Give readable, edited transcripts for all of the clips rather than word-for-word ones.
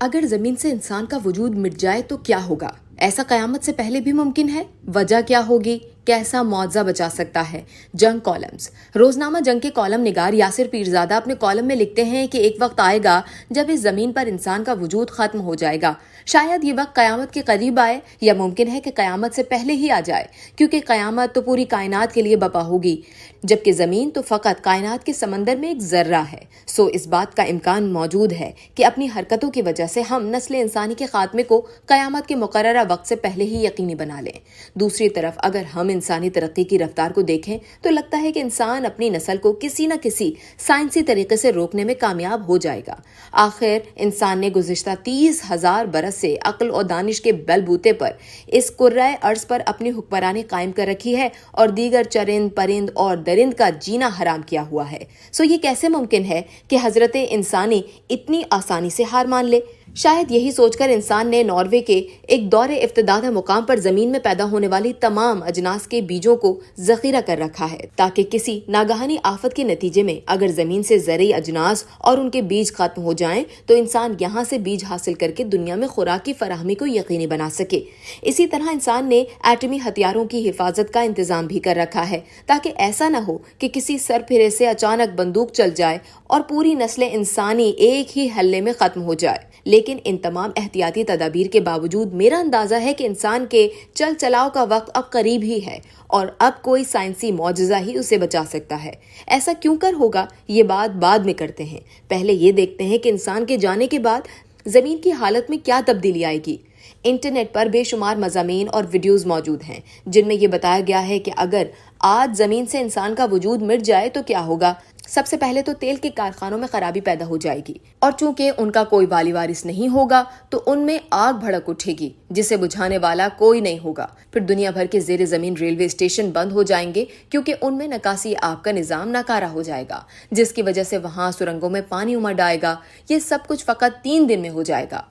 اگر زمین سے انسان کا وجود مٹ جائے تو کیا ہوگا؟ ایسا قیامت سے پہلے بھی ممکن ہے؟ وجہ کیا ہوگی؟ کیسا معجزہ بچا سکتا ہے؟ جنگ کالمز۔ روزنامہ جنگ کے کالم نگار یاسر پیرزادہ اپنے کالم میں لکھتے ہیں کہ ایک وقت آئے گا جب اس زمین پر انسان کا وجود ختم ہو جائے گا۔ شاید یہ وقت قیامت کے قریب آئے یا ممکن ہے کہ قیامت سے پہلے ہی آ جائے، کیونکہ قیامت تو پوری کائنات کے لیے بپا ہوگی، جبکہ زمین تو فقط کائنات کے سمندر میں ایک ذرہ ہے۔ سو اس بات کا امکان موجود ہے کہ اپنی حرکتوں کی وجہ سے ہم نسل انسانی کے خاتمے کو قیامت کے مقررہ وقت سے پہلے ہی یقینی بنا لیں۔ دوسری طرف اگر ہم انسانی ترقی کی رفتار کو دیکھیں تو لگتا ہے کہ انسان اپنی نسل کو کسی نہ کسی سائنسی طریقے سے روکنے میں کامیاب ہو جائے گا۔ آخر انسان نے گزشتہ 30,000 برس سے عقل اور دانش کے بل بوتے پر اس کرۂ ارض پر اپنی حکمرانی قائم کر رکھی ہے اور دیگر چرند پرند اور درند کا جینا حرام کیا ہوا ہے۔ سو یہ کیسے ممکن ہے کہ حضرت انسانی اتنی آسانی سے ہار مان لے؟ شاید یہی سوچ کر انسان نے ناروے کے ایک دور افتداد مقام پر زمین میں پیدا ہونے والی تمام اجناس کے بیجوں کو ذخیرہ کر رکھا ہے، تاکہ کسی ناگہانی آفت کے نتیجے میں اگر زمین سے زرعی اجناس اور ان کے بیج ختم ہو جائیں تو انسان یہاں سے بیج حاصل کر کے دنیا میں خوراک کی فراہمی کو یقینی بنا سکے۔ اسی طرح انسان نے ایٹمی ہتھیاروں کی حفاظت کا انتظام بھی کر رکھا ہے، تاکہ ایسا نہ ہو کہ کسی سرپھرے سے اچانک بندوق چل جائے اور پوری نسل انسانی ایک ہی حلے میں ختم ہو جائے۔ لیکن ان تمام احتیاطی تدابیر کے باوجود میرا اندازہ ہے کہ انسان کے چل چلاؤ کا وقت اب قریب ہی ہے اور اب کوئی سائنسی معجزہ ہی اسے بچا سکتا ہے۔ ایسا کیوں کر ہوگا، یہ بات بعد میں کرتے ہیں۔ پہلے یہ دیکھتے ہیں کہ انسان کے جانے کے بعد زمین کی حالت میں کیا تبدیلی آئے گی۔ انٹرنیٹ پر بے شمار مضامین اور ویڈیوز موجود ہیں جن میں یہ بتایا گیا ہے کہ اگر آج زمین سے انسان کا وجود مٹ جائے تو کیا ہوگا۔ سب سے پہلے تو تیل کے کارخانوں میں خرابی پیدا ہو جائے گی، اور چونکہ ان کا کوئی والی وارث نہیں ہوگا تو ان میں آگ بھڑک اٹھے گی جسے بجھانے والا کوئی نہیں ہوگا۔ پھر دنیا بھر کے زیر زمین ریلوے اسٹیشن بند ہو جائیں گے، کیونکہ ان میں نکاسی آب کا نظام ناکارہ ہو جائے گا، جس کی وجہ سے وہاں سرنگوں میں پانی امڑ آئے گا۔ یہ سب کچھ فقط 3 دن میں ہو جائے گا۔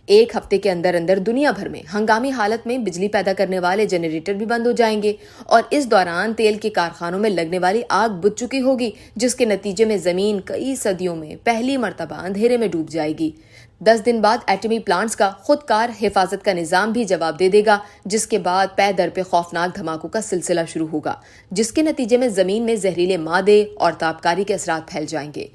ایک ہفتے کے اندر دنیا بھر میں ہنگامی حالت میں بجلی پیدا کرنے والے جنریٹر بھی بند ہو جائیں گے، اور اس دوران تیل کے کارخانوں میں لگنے والی آگ بجھ چکی ہوگی، جس کے نتیجے میں زمین کئی صدیوں میں پہلی مرتبہ اندھیرے میں ڈوب جائے گی۔ 10 دن بعد ایٹمی پلانٹس کا خودکار حفاظت کا نظام بھی جواب دے گا، جس کے بعد پے در پہ خوفناک دھماکوں کا سلسلہ شروع ہوگا، جس کے نتیجے میں زمین میں زہریلے مادے اور تابکاری کے اثرات پھیل جائیں گے۔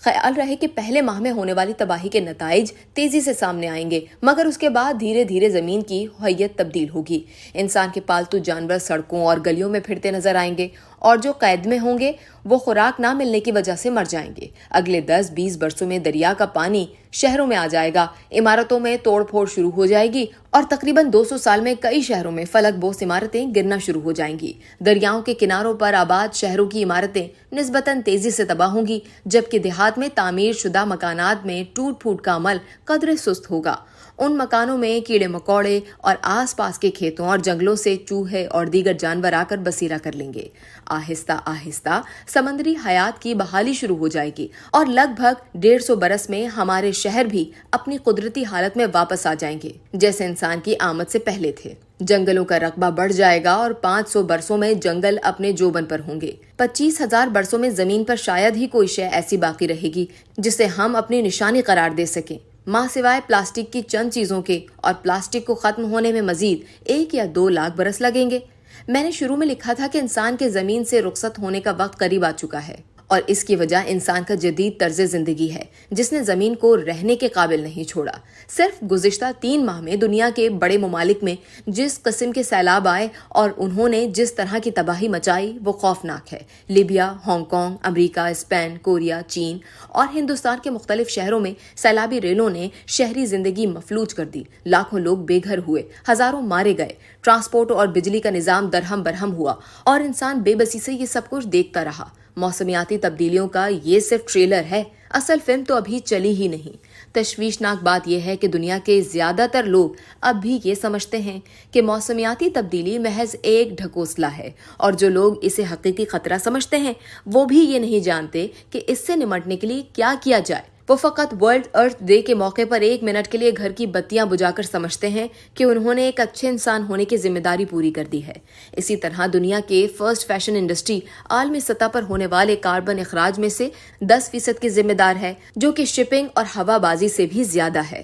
خیال رہے کہ پہلے ماہ میں ہونے والی تباہی کے نتائج تیزی سے سامنے آئیں گے، مگر اس کے بعد دھیرے دھیرے زمین کی ہویت تبدیل ہوگی۔ انسان کے پالتو جانور سڑکوں اور گلیوں میں پھرتے نظر آئیں گے، اور جو قید میں ہوں گے وہ خوراک نہ ملنے کی وجہ سے مر جائیں گے۔ اگلے 10-20 برسوں میں دریا کا پانی شہروں میں آ جائے گا، عمارتوں میں توڑ پھوڑ شروع ہو جائے گی، اور تقریباً 200 سال میں کئی شہروں میں فلک بوس عمارتیں گرنا شروع ہو جائیں گی۔ دریاؤں کے کناروں پر آباد شہروں کی عمارتیں نسبتاً تیزی سے تباہ ہوں گی، جبکہ دیہات میں تعمیر شدہ مکانات میں ٹوٹ پھوٹ کا عمل قدرے سست ہوگا۔ ان مکانوں میں کیڑے مکوڑے اور آس پاس کے کھیتوں اور جنگلوں سے چوہے اور دیگر جانور آ کر بسیرا کر لیں گے۔ آہستہ آہستہ سمندری حیات کی بحالی شروع ہو جائے گی، اور لگ بھگ 150 برس میں ہمارے شہر بھی اپنی قدرتی حالت میں واپس آ جائیں گے، جیسے انسان کی آمد سے پہلے تھے۔ جنگلوں کا رقبہ بڑھ جائے گا اور 500 برسوں میں جنگل اپنے جوبن پر ہوں گے۔ 25,000 برسوں میں زمین پر شاید ہی کوئی شے ایسی باقی رہے گی جسے ہم اپنی نشانی قرار دے سکیں، ماں سوائے پلاسٹک کی چند چیزوں کے، اور پلاسٹک کو ختم ہونے میں مزید 1 یا 2 لاکھ برس لگیں گے۔ میں نے شروع میں لکھا تھا کہ انسان کے زمین سے رخصت ہونے کا وقت قریب آ چکا ہے، اور اس کی وجہ انسان کا جدید طرز زندگی ہے جس نے زمین کو رہنے کے قابل نہیں چھوڑا۔ صرف گزشتہ 3 ماہ میں دنیا کے بڑے ممالک میں جس قسم کے سیلاب آئے اور انہوں نے جس طرح کی تباہی مچائی وہ خوفناک ہے۔ لیبیا، ہانگ کانگ، امریکہ، اسپین، کوریا، چین اور ہندوستان کے مختلف شہروں میں سیلابی ریلوں نے شہری زندگی مفلوج کر دی، لاکھوں لوگ بے گھر ہوئے، ہزاروں مارے گئے، ٹرانسپورٹ اور بجلی کا نظام درہم برہم ہوا، اور انسان بے بسی سے یہ سب کچھ دیکھتا رہا۔ موسمیاتی تبدیلیوں کا یہ صرف ٹریلر ہے، اصل فلم تو ابھی چلی ہی نہیں۔ تشویشناک بات یہ ہے کہ دنیا کے زیادہ تر لوگ اب بھی یہ سمجھتے ہیں کہ موسمیاتی تبدیلی محض ایک ڈھکوسلا ہے، اور جو لوگ اسے حقیقی خطرہ سمجھتے ہیں وہ بھی یہ نہیں جانتے کہ اس سے نمٹنے کے لیے کیا کیا جائے۔ وہ فقط ورلڈ ارتھ ڈے کے موقع پر 1 منٹ کے لیے گھر کی بتیاں بجھا کر سمجھتے ہیں کہ انہوں نے ایک اچھے انسان ہونے کی ذمہ داری پوری کر دی ہے۔ اسی طرح دنیا کے فرسٹ فیشن انڈسٹری عالمی سطح پر ہونے والے کاربن اخراج میں سے 10% کی ذمہ دار ہے، جو کہ شپنگ اور ہوا بازی سے بھی زیادہ ہے۔